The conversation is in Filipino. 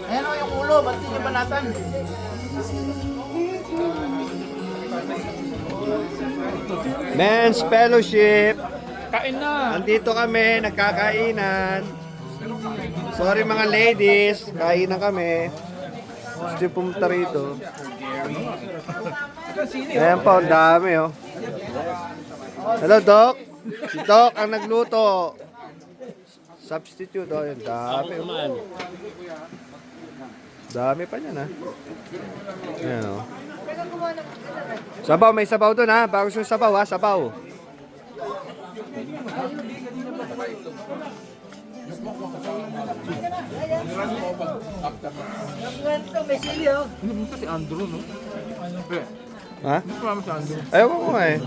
Ayan o yung ulo, ba't hindi banatan? Men's Fellowship. Kain na. Andito kami, nagkakainan. Sorry mga ladies, kainan kami. Gusto yung pumunta rito. Ayan pa, ang dami oh. Hello Doc. Si Doc ang nagluto. Substitute oh, yung dami. Dami pa niyan ha. Ayan oh. Sabaw, may sabaw doon ha. Bago yung sabaw ha, sabaw. Hindi mo si Andrew, no? Ha? Hindi ko si Andrew. Ayaw ko nga eh.